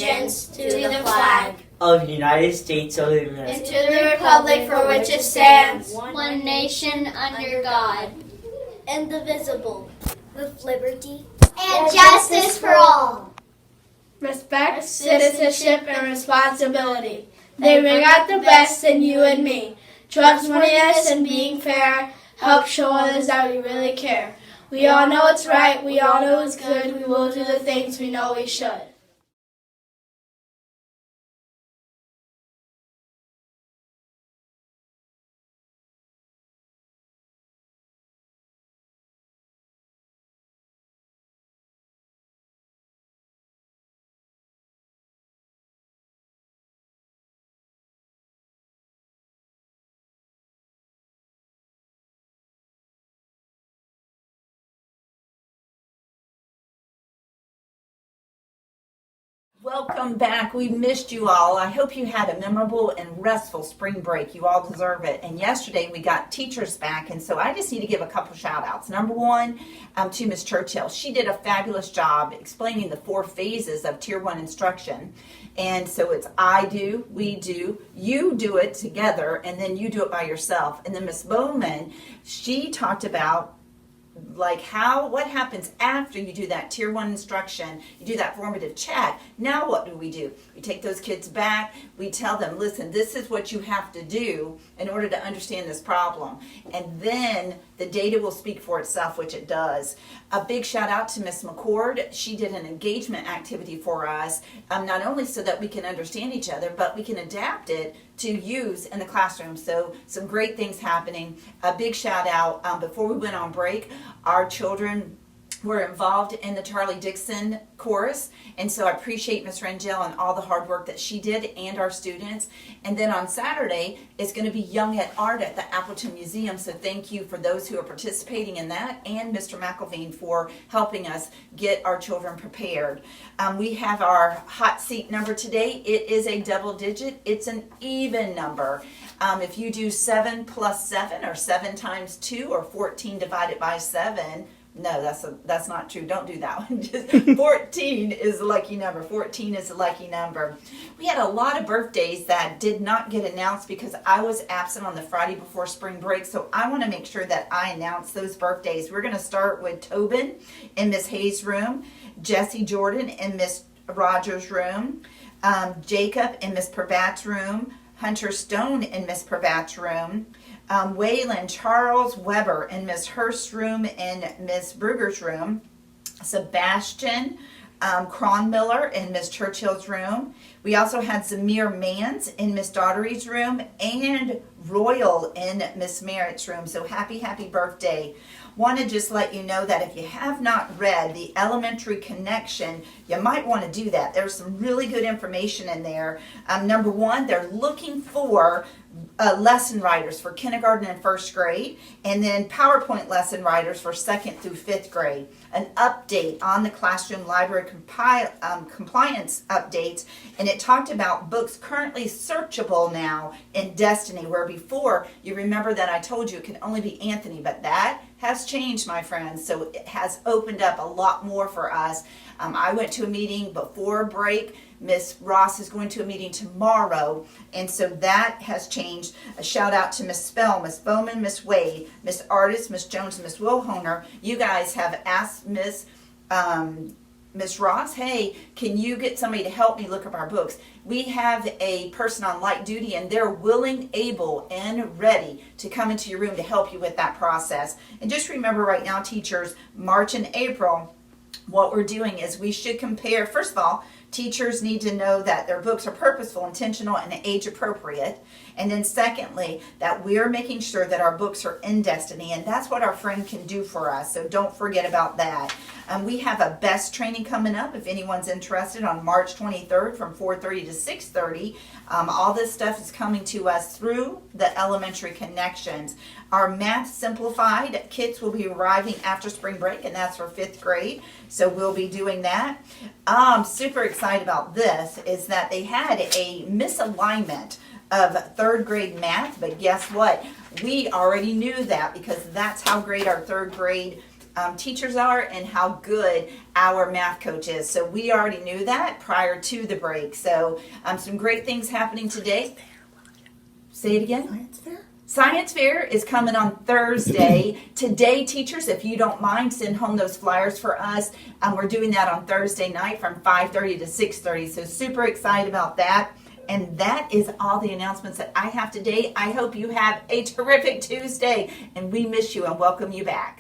allegiance to the flag of the United States of America and to the republic for which it stands, one nation under God, indivisible, with liberty and justice for all. Respect, citizenship, and responsibility. They bring out the best in you and me. Trustworthiness and being fair help show others that we really care. We all know it's right, we all know it's good, we will do the things we know we should. Welcome back. We missed you all. I hope you had a memorable and restful spring break. You all deserve it. And yesterday we got teachers back, and so I just need to give a couple shout outs. Number one, to Ms. Churchill. She did a fabulous job explaining the 4 phases of Tier 1 instruction. And so it's I do, we do, you do it together, and then you do it by yourself. And then Ms. Bowman, she talked about what happens after you do that Tier 1 instruction, you do that formative check. Now what do? We take those kids back, we tell them, listen, this is what you have to do in order to understand this problem. And then the data will speak for itself, which it does. A big shout out to Ms. McCord. She did an engagement activity for us, not only so that we can understand each other, but we can adapt it to use in the classroom. So some great things happening. A big shout out, before we went on break, our children were involved in the Charlie Dixon chorus, and so I appreciate Ms. Rangel and all the hard work that she did and our students. And then on Saturday it's going to be Young at Art at the Appleton Museum, so thank you for those who are participating in that, and Mr. McElveen for helping us get our children prepared. We have our hot seat number today. It is a double digit. It's an even number. If you do 7 plus 7, or 7 times 2, or 14 divided by 7, no, that's not true. Don't do that one. Just 14 is the lucky number. 14 is the lucky number. We had a lot of birthdays that did not get announced because I was absent on the Friday before spring break, so I want to make sure that I announce those birthdays. We're going to start with Tobin in Miss Hayes' room, Jesse Jordan in Miss Rogers' room, Jacob in Miss Pravat's room, Hunter Stone in Miss Pravat's room, Waylon Charles Weber in Miss Hurst's room and Miss Brugger's room, Sebastian Cronmiller in Miss Churchill's room. We also had Zamir Mans in Miss Daughtery's room and Royal in Miss Merritt's room. So happy birthday. Want to just let you know that if you have not read The Elementary Connection, you might want to do that. There's some really good information in there. Number one, they're looking for lesson writers for kindergarten and first grade, and then PowerPoint lesson writers for 2nd through 5th grade. An update on the classroom library compliance updates, and it talked about books currently searchable now in Destiny, where before, you remember that I told you it can only be Anthony, but that has changed, my friends, so it has opened up a lot more for us. I went to a meeting before break. Miss Ross is going to a meeting tomorrow, and so that has changed. A shout out to Miss Spell, Miss Bowman, Miss Wade, Miss Artist, Miss Jones, and Miss Wilhoner. You guys have asked Miss Ross, hey, can you get somebody to help me look up our books? We have a person on light duty, and they're willing, able, and ready to come into your room to help you with that process. And just remember right now, teachers, March and April, what we're doing is we should compare. First of all, teachers need to know that their books are purposeful, intentional, and age appropriate. And then secondly, that we're making sure that our books are in Destiny, and that's what our friend can do for us. So don't forget about that. We have a BEST training coming up if anyone's interested on March 23rd from 4:30 to 6:30. All this stuff is coming to us through the Elementary Connections. Our Math Simplified kits will be arriving after spring break, and that's for 5th grade. So we'll be doing that. Super excited about this is that they had a misalignment of 3rd grade math, but guess what? We already knew that because that's how great our 3rd grade teachers are and how good our math coach is. So we already knew that prior to the break. So some great things happening today. Say it again. Science fair? Science fair is coming on Thursday. Today, teachers, if you don't mind, send home those flyers for us. We're doing that on Thursday night from 5:30 to 6:30. So super excited about that. And that is all the announcements that I have today. I hope you have a terrific Tuesday, and we miss you and welcome you back.